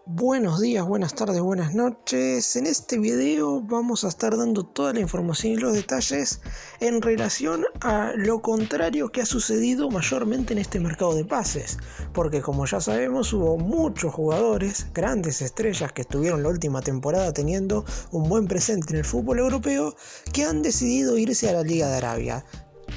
Buenos días, buenas tardes, buenas noches. En este video vamos a estar dando toda la información y los detalles en relación a lo contrario que ha sucedido mayormente en este mercado de pases. Porque como ya sabemos hubo muchos jugadores, grandes estrellas que estuvieron la última temporada teniendo un buen presente en el fútbol europeo que han decidido irse a la Liga de Arabia.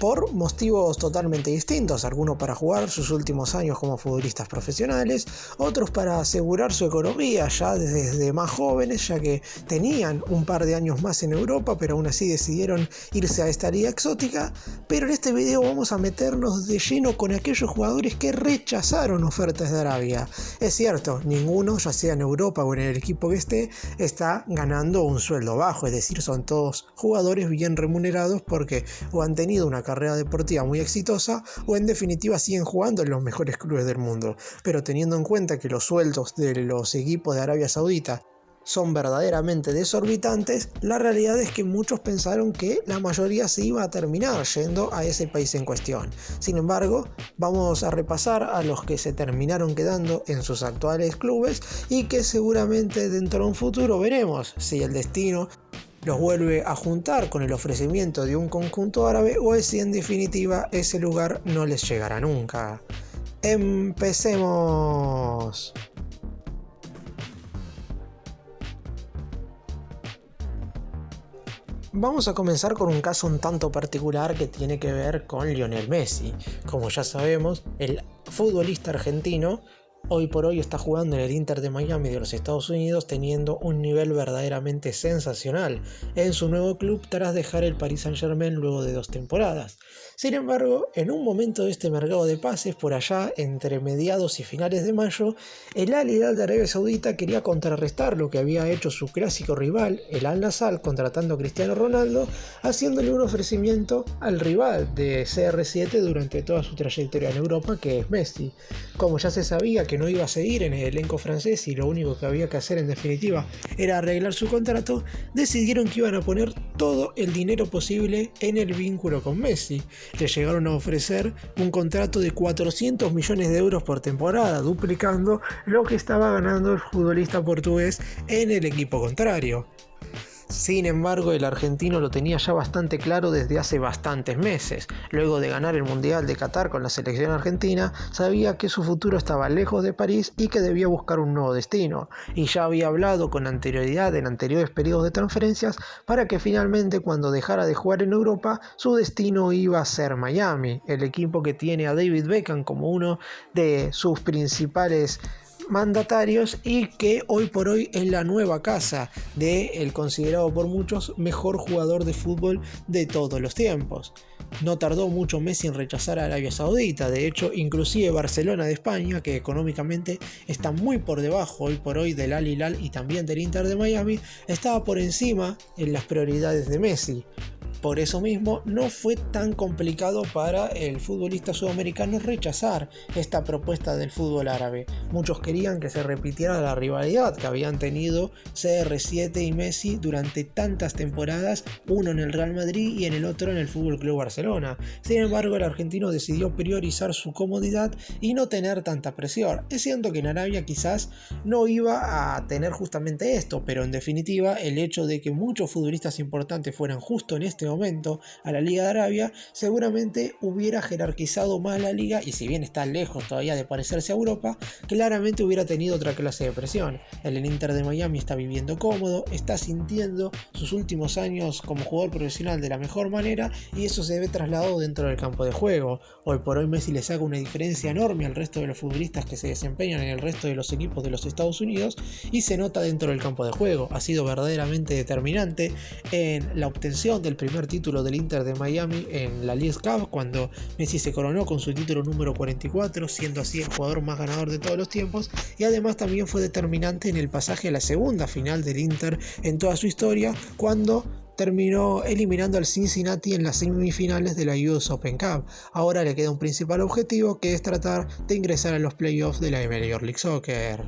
Por motivos totalmente distintos, algunos para jugar sus últimos años como futbolistas profesionales, otros para asegurar su economía ya desde más jóvenes, ya que tenían un par de años más en Europa, pero aún así decidieron irse a esta liga exótica. Pero en este video vamos a meternos de lleno con aquellos jugadores que rechazaron ofertas de Arabia. Es cierto, ninguno, ya sea en Europa o en el equipo que esté, está ganando un sueldo bajo, es decir, son todos jugadores bien remunerados porque o han tenido una carrera deportiva muy exitosa o en definitiva siguen jugando en los mejores clubes del mundo. Pero teniendo en cuenta que los sueldos de los equipos de Arabia Saudita son verdaderamente desorbitantes, la realidad es que muchos pensaron que la mayoría se iba a terminar yendo a ese país en cuestión. Sin embargo, vamos a repasar a los que se terminaron quedando en sus actuales clubes y que seguramente dentro de un futuro veremos si el destino los vuelve a juntar con el ofrecimiento de un conjunto árabe o si en definitiva ese lugar no les llegará nunca. ¡Empecemos! Vamos a comenzar con un caso un tanto particular que tiene que ver con Lionel Messi. Como ya sabemos, el futbolista argentino hoy por hoy está jugando en el Inter de Miami de los Estados Unidos, teniendo un nivel verdaderamente sensacional en su nuevo club tras dejar el Paris Saint-Germain luego de 2 temporadas. Sin embargo, en un momento de este mercado de pases, por allá entre mediados y finales de mayo, el Al Hilal de Arabia Saudita quería contrarrestar lo que había hecho su clásico rival, el Al Nassr, contratando a Cristiano Ronaldo, haciéndole un ofrecimiento al rival de CR7 durante toda su trayectoria en Europa, que es Messi. Como ya se sabía que no iba a seguir en el elenco francés y lo único que había que hacer en definitiva era arreglar su contrato, decidieron que iban a poner todo el dinero posible en el vínculo con Messi. Le llegaron a ofrecer un contrato de 400 millones de euros por temporada, duplicando lo que estaba ganando el futbolista portugués en el equipo contrario. Sin embargo, el argentino lo tenía ya bastante claro desde hace bastantes meses. Luego de ganar el Mundial de Qatar con la selección argentina, sabía que su futuro estaba lejos de París y que debía buscar un nuevo destino. Y ya había hablado con anterioridad en anteriores periodos de transferencias para que finalmente cuando dejara de jugar en Europa, su destino iba a ser Miami, el equipo que tiene a David Beckham como uno de sus principales mandatarios y que hoy por hoy es la nueva casa del considerado por muchos mejor jugador de fútbol de todos los tiempos. No tardó mucho Messi en rechazar a Arabia Saudita, de hecho inclusive Barcelona de España, que económicamente está muy por debajo hoy por hoy del Al Hilal y también del Inter de Miami, estaba por encima en las prioridades de Messi. Por eso mismo no fue tan complicado para el futbolista sudamericano rechazar esta propuesta del fútbol árabe. Muchos querían que se repitiera la rivalidad que habían tenido CR7 y Messi durante tantas temporadas, uno en el Real Madrid y en el otro en el FC Barcelona. Sin embargo, el argentino decidió priorizar su comodidad y no tener tanta presión. Es cierto que en Arabia quizás no iba a tener justamente esto, pero en definitiva el hecho de que muchos futbolistas importantes fueran justo en este momento a la Liga de Arabia seguramente hubiera jerarquizado más la liga y si bien está lejos todavía de parecerse a Europa, claramente hubiera tenido otra clase de presión. El Inter de Miami está viviendo cómodo, está sintiendo sus últimos años como jugador profesional de la mejor manera y eso se ve trasladado dentro del campo de juego. Hoy por hoy Messi le saca una diferencia enorme al resto de los futbolistas que se desempeñan en el resto de los equipos de los Estados Unidos y se nota dentro del campo de juego. Ha sido verdaderamente determinante en la obtención del primer título del Inter de Miami en la Leagues Cup cuando Messi se coronó con su título número 44, siendo así el jugador más ganador de todos los tiempos, y además también fue determinante en el pasaje a la segunda final del Inter en toda su historia cuando terminó eliminando al Cincinnati en las semifinales de la US Open Cup. Ahora le queda un principal objetivo que es tratar de ingresar a los playoffs de la Major League Soccer.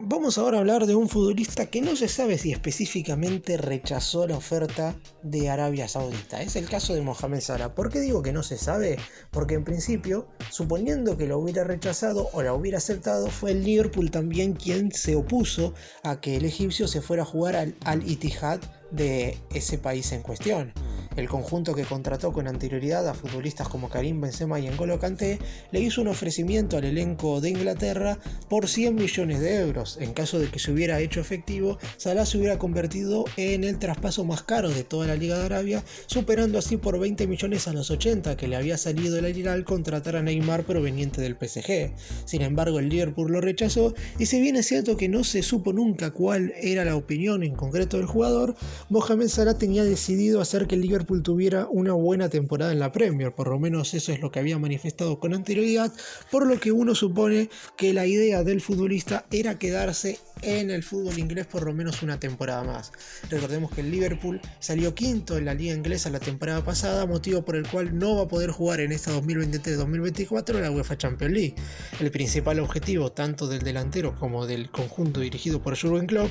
Vamos ahora a hablar de un futbolista que no se sabe si específicamente rechazó la oferta de Arabia Saudita. Es el caso de Mohamed Salah. ¿Por qué digo que no se sabe? Porque en principio, suponiendo que lo hubiera rechazado o la hubiera aceptado, fue el Liverpool también quien se opuso a que el egipcio se fuera a jugar al Al-Ittihad de ese país en cuestión. El conjunto, que contrató con anterioridad a futbolistas como Karim Benzema y N'Golo Kanté, le hizo un ofrecimiento al elenco de Inglaterra por 100 millones de euros. En caso de que se hubiera hecho efectivo, Salah se hubiera convertido en el traspaso más caro de toda la Liga de Arabia, superando así por 20 millones a los 80 que le había salido el Al Hilal contratar a Neymar proveniente del PSG. Sin embargo, el Liverpool lo rechazó, y si bien es cierto que no se supo nunca cuál era la opinión en concreto del jugador, Mohamed Salah tenía decidido hacer que el Liverpool tuviera una buena temporada en la Premier. Por lo menos eso es lo que había manifestado con anterioridad, por lo que uno supone que la idea del futbolista era quedarse en el fútbol inglés por lo menos una temporada más. Recordemos que el Liverpool salió quinto en la liga inglesa la temporada pasada, motivo por el cual no va a poder jugar en esta 2023-2024 la UEFA Champions League. El principal objetivo tanto del delantero como del conjunto dirigido por Jürgen Klopp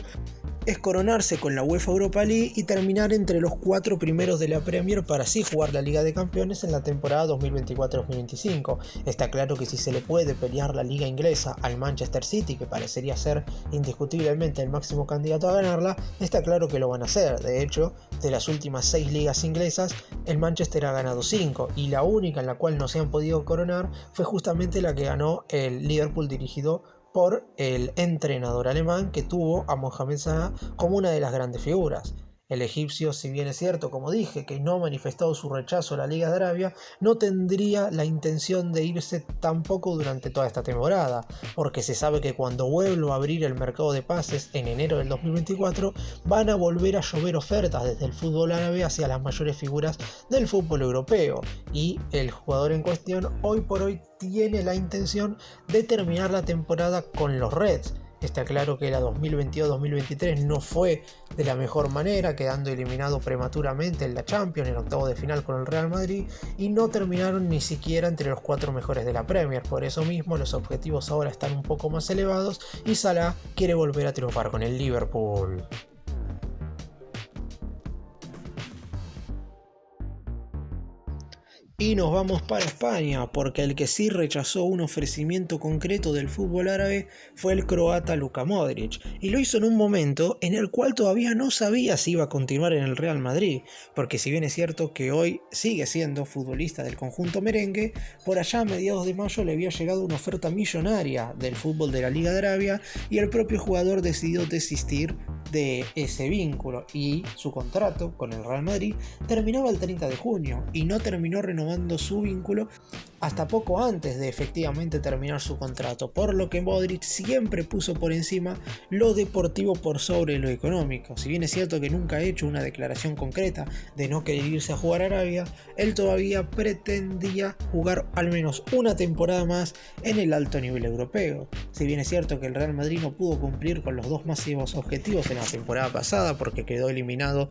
es coronarse con la UEFA Europa League y terminar entre los 4 primeros de la Premier para así jugar la Liga de Campeones en la temporada 2024-2025. Está claro que si se le puede pelear la liga inglesa al Manchester City, que parecería ser indiscutiblemente el máximo candidato a ganarla, está claro que lo van a hacer. De hecho, de las últimas 6 ligas inglesas, el Manchester ha ganado 5, y la única en la cual no se han podido coronar fue justamente la que ganó el Liverpool dirigido por el entrenador alemán, que tuvo a Mohamed Salah como una de las grandes figuras. El egipcio, si bien es cierto, como dije, que no ha manifestado su rechazo a la Liga de Arabia, no tendría la intención de irse tampoco durante toda esta temporada, porque se sabe que cuando vuelva a abrir el mercado de pases en enero del 2024, van a volver a llover ofertas desde el fútbol árabe hacia las mayores figuras del fútbol europeo, y el jugador en cuestión hoy por hoy tiene la intención de terminar la temporada con los Reds. Está claro que la 2022-2023 no fue de la mejor manera, quedando eliminado prematuramente en la Champions en octavos de final con el Real Madrid, y no terminaron ni siquiera entre los 4 mejores de la Premier. Por eso mismo los objetivos ahora están un poco más elevados y Salah quiere volver a triunfar con el Liverpool. Y nos vamos para España, porque el que sí rechazó un ofrecimiento concreto del fútbol árabe fue el croata Luka Modric, y lo hizo en un momento en el cual todavía no sabía si iba a continuar en el Real Madrid, porque si bien es cierto que hoy sigue siendo futbolista del conjunto merengue, por allá a mediados de mayo le había llegado una oferta millonaria del fútbol de la Liga de Arabia, y el propio jugador decidió desistir de ese vínculo, y su contrato con el Real Madrid terminaba el 30 de junio y no terminó renovando su vínculo hasta poco antes de efectivamente terminar su contrato, por lo que Modric siempre puso por encima lo deportivo por sobre lo económico. Si bien es cierto que nunca ha hecho una declaración concreta de no querer irse a jugar a Arabia, él todavía pretendía jugar al menos una temporada más en el alto nivel europeo. Si bien es cierto que el Real Madrid no pudo cumplir con los 2 máximos objetivos en la temporada pasada, porque quedó eliminado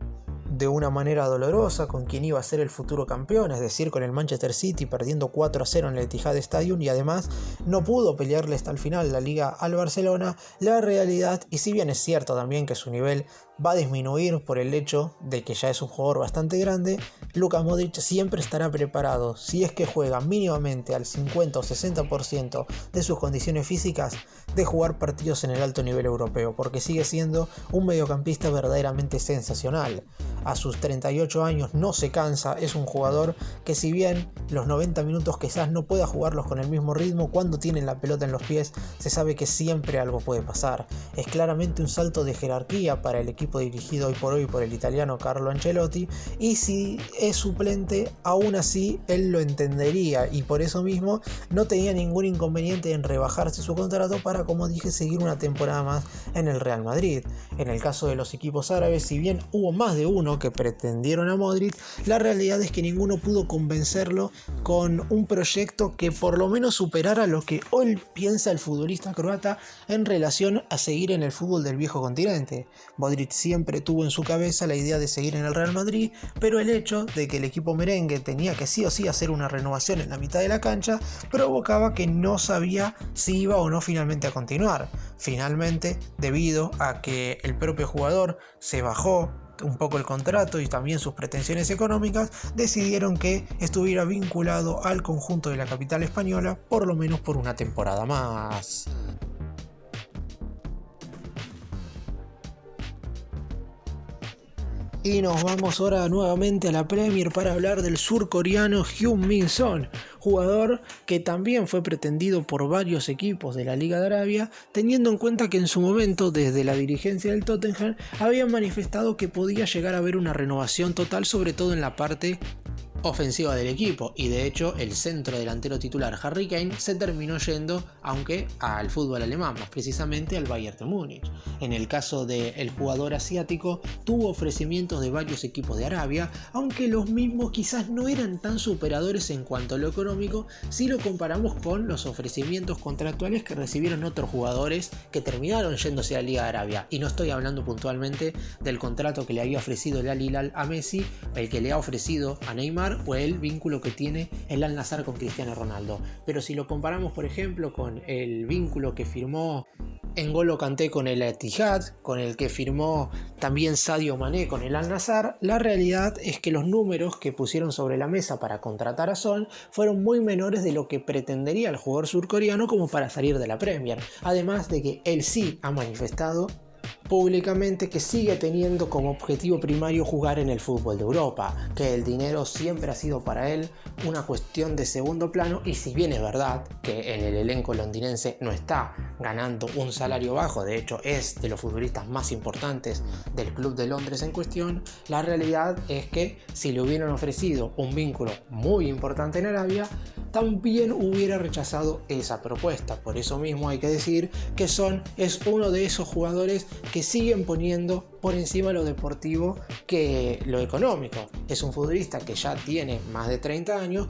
de una manera dolorosa con quien iba a ser el futuro campeón, es decir, con el Manchester City, perdiendo 4-0 en el Etihad Stadium, y además no pudo pelearle hasta el final la liga al Barcelona. La realidad, y si bien es cierto también que su nivel va a disminuir por el hecho de que ya es un jugador bastante grande, Luka Modric siempre estará preparado, si es que juega mínimamente al 50 o 60% de sus condiciones físicas, de jugar partidos en el alto nivel europeo, porque sigue siendo un mediocampista verdaderamente sensacional. A sus 38 años no se cansa, es un jugador que, si bien los 90 minutos quizás no pueda jugarlos con el mismo ritmo, cuando tiene la pelota en los pies se sabe que siempre algo puede pasar. Es claramente un salto de jerarquía para el equipo dirigido hoy por hoy por el italiano Carlo Ancelotti, y si es suplente aún así él lo entendería, y por eso mismo no tenía ningún inconveniente en rebajarse su contrato para, como dije, seguir una temporada más en el Real Madrid. En el caso de los equipos árabes, si bien hubo más de uno que pretendieron a Modric, la realidad es que ninguno pudo convencerlo con un proyecto que por lo menos superara lo que hoy piensa el futbolista croata en relación a seguir en el fútbol del viejo continente. Modric siempre tuvo en su cabeza la idea de seguir en el Real Madrid, pero el hecho de que el equipo merengue tenía que sí o sí hacer una renovación en la mitad de la cancha provocaba que no sabía si iba o no finalmente a continuar. Finalmente, debido a que el propio jugador se bajó un poco el contrato y también sus pretensiones económicas, decidieron que estuviera vinculado al conjunto de la capital española por lo menos por una temporada más. Y nos vamos ahora nuevamente a la Premier para hablar del surcoreano Heung-min Son, jugador que también fue pretendido por varios equipos de la Liga de Arabia, teniendo en cuenta que en su momento desde la dirigencia del Tottenham habían manifestado que podía llegar a haber una renovación total, sobre todo en la parte ofensiva del equipo, y de hecho el centro delantero titular Harry Kane se terminó yendo, aunque al fútbol alemán, más precisamente al Bayern de Múnich. En el caso del jugador asiático, tuvo ofrecimientos de varios equipos de Arabia, aunque los mismos quizás no eran tan superadores en cuanto a lo económico si lo comparamos con los ofrecimientos contractuales que recibieron otros jugadores que terminaron yéndose a la Liga de Arabia. Y no estoy hablando puntualmente del contrato que le había ofrecido el Al Hilal a Messi, el que le ha ofrecido a Neymar o el vínculo que tiene el Al Nassr con Cristiano Ronaldo. Pero si lo comparamos, por ejemplo, con el vínculo que firmó N'Golo Kanté con el Etihad, con el que firmó también Sadio Mané con el Al Nassr, la realidad es que los números que pusieron sobre la mesa para contratar a Son fueron muy menores de lo que pretendería el jugador surcoreano como para salir de la Premier. Además de que él sí ha manifestado públicamente que sigue teniendo como objetivo primario jugar en el fútbol de Europa, que el dinero siempre ha sido para él una cuestión de segundo plano, y si bien es verdad que en el elenco londinense no está ganando un salario bajo, de hecho es de los futbolistas más importantes del club de Londres en cuestión, la realidad es que si le hubieran ofrecido un vínculo muy importante en Arabia, también hubiera rechazado esa propuesta. Por eso mismo hay que decir que Son es uno de esos jugadores que siguen poniendo por encima lo deportivo que lo económico. Es un futbolista que ya tiene más de 30 años,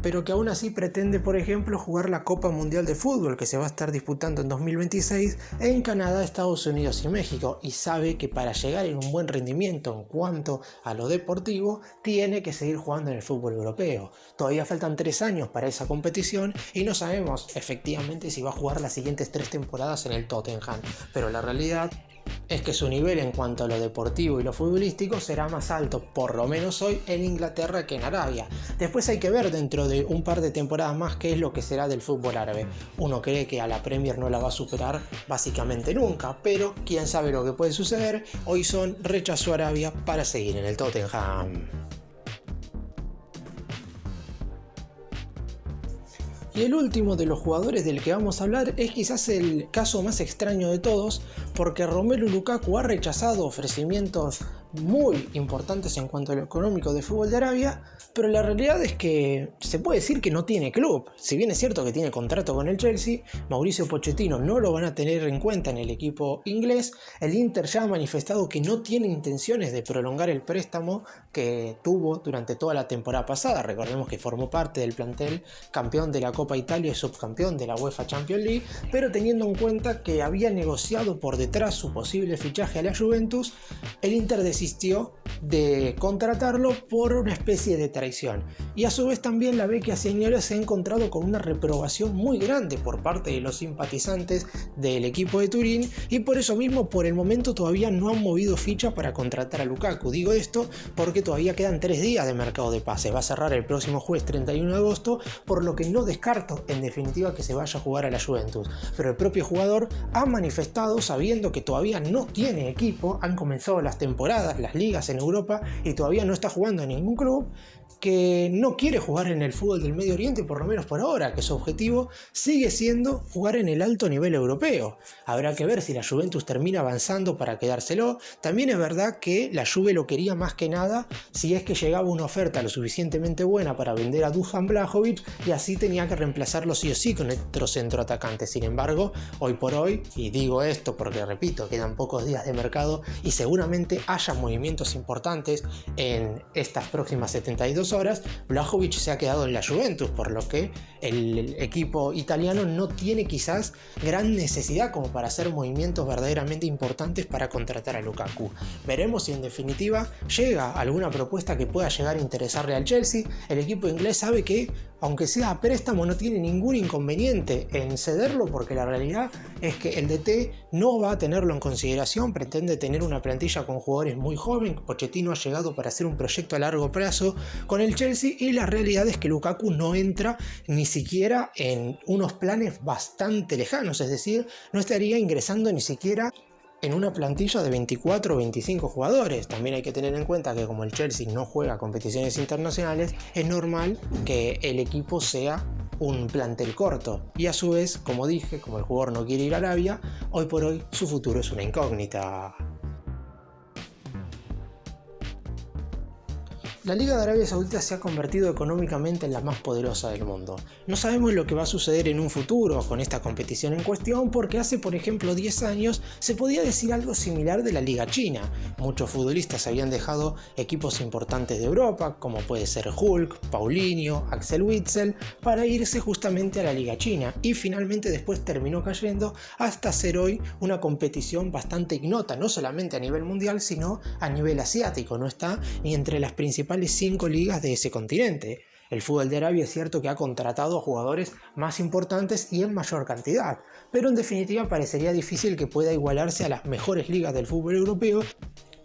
pero que aún así pretende, por ejemplo, jugar la Copa Mundial de Fútbol que se va a estar disputando en 2026 en Canadá, Estados Unidos y México, y sabe que para llegar en un buen rendimiento en cuanto a lo deportivo tiene que seguir jugando en el fútbol europeo. Todavía faltan 3 años para esa competición y no sabemos efectivamente si va a jugar las siguientes 3 temporadas en el Tottenham, pero la realidad es que su nivel en cuanto a lo deportivo y lo futbolístico será más alto, por lo menos hoy, en Inglaterra que en Arabia. Después hay que ver dentro de un par de temporadas más qué es lo que será del fútbol árabe. Uno cree que a la Premier no la va a superar básicamente nunca, pero quién sabe lo que puede suceder. Hoy Son rechazó a Arabia para seguir en el Tottenham. Y el último de los jugadores del que vamos a hablar es quizás el caso más extraño de todos, porque Romelu Lukaku ha rechazado ofrecimientos muy importantes en cuanto a lo económico de fútbol de Arabia, pero la realidad es que se puede decir que no tiene club. Si bien es cierto que tiene contrato con el Chelsea, Mauricio Pochettino no lo van a tener en cuenta en el equipo inglés. El Inter ya ha manifestado que no tiene intenciones de prolongar el préstamo que tuvo durante toda la temporada pasada. Recordemos que formó parte del plantel campeón de la Copa Italia y subcampeón de la UEFA Champions League, pero teniendo en cuenta que había negociado por detrás su posible fichaje a la Juventus, el Inter desistió de contratarlo por una especie de traición. Y a su vez también la Vecchia Señora se ha encontrado con una reprobación muy grande por parte de los simpatizantes del equipo de Turín, y por eso mismo por el momento todavía no han movido ficha para contratar a Lukaku. Digo esto porque todavía quedan 3 días de mercado de pases. Va a cerrar el próximo jueves 31 de agosto, por lo que no descarto en definitiva que se vaya a jugar a la Juventus. Pero el propio jugador ha manifestado, sabiendo que todavía no tiene equipo, han comenzado las temporadas, las ligas en Europa y todavía no está jugando en ningún club, que no quiere jugar en el fútbol del Medio Oriente, por lo menos por ahora, que su objetivo sigue siendo jugar en el alto nivel europeo. Habrá que ver si la Juventus termina avanzando para quedárselo. También es verdad que la Juve lo quería más que nada si es que llegaba una oferta lo suficientemente buena para vender a Dusan Vlahovic, y así tenía que reemplazarlo sí o sí con otro centroatacante. Sin embargo, hoy por hoy, y digo esto porque repito, quedan pocos días de mercado y seguramente haya movimientos importantes en estas próximas 72 72 horas, Vlahovic se ha quedado en la Juventus, por lo que el equipo italiano no tiene quizás gran necesidad como para hacer movimientos verdaderamente importantes para contratar a Lukaku. Veremos si en definitiva llega alguna propuesta que pueda llegar a interesarle al Chelsea. El equipo inglés sabe que, aunque sea a préstamo, no tiene ningún inconveniente en cederlo, porque la realidad es que el DT no va a tenerlo en consideración, pretende tener una plantilla con jugadores muy jóvenes. Pochettino ha llegado para hacer un proyecto a largo plazo con el Chelsea y la realidad es que Lukaku no entra ni siquiera en unos planes bastante lejanos, es decir, no estaría ingresando ni siquiera en una plantilla de 24 o 25 jugadores. También hay que tener en cuenta que como el Chelsea no juega competiciones internacionales, es normal que el equipo sea un plantel corto. Y a su vez, como dije, como el jugador no quiere ir a Arabia, hoy por hoy su futuro es una incógnita. La Liga de Arabia Saudita se ha convertido económicamente en la más poderosa del mundo. No sabemos lo que va a suceder en un futuro con esta competición en cuestión, porque hace por ejemplo 10 años se podía decir algo similar de la Liga China. Muchos futbolistas habían dejado equipos importantes de Europa, como puede ser Hulk, Paulinho, Axel Witsel, para irse justamente a la Liga China, y finalmente después terminó cayendo hasta ser hoy una competición bastante ignota, no solamente a nivel mundial, sino a nivel asiático. No está ni entre las principales 5 ligas de ese continente. El fútbol de Arabia es cierto que ha contratado a jugadores más importantes y en mayor cantidad, pero en definitiva parecería difícil que pueda igualarse a las mejores ligas del fútbol europeo,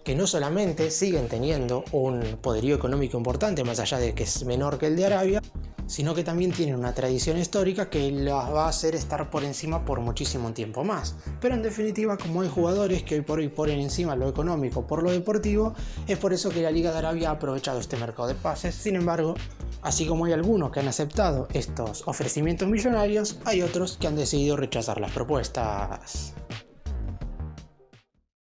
que no solamente siguen teniendo un poderío económico importante, más allá de que es menor que el de Arabia, sino que también tienen una tradición histórica que las va a hacer estar por encima por muchísimo tiempo más. Pero en definitiva, como hay jugadores que hoy por hoy ponen encima lo económico por lo deportivo, es por eso que la Liga de Arabia ha aprovechado este mercado de pases. Sin embargo, así como hay algunos que han aceptado estos ofrecimientos millonarios, hay otros que han decidido rechazar las propuestas.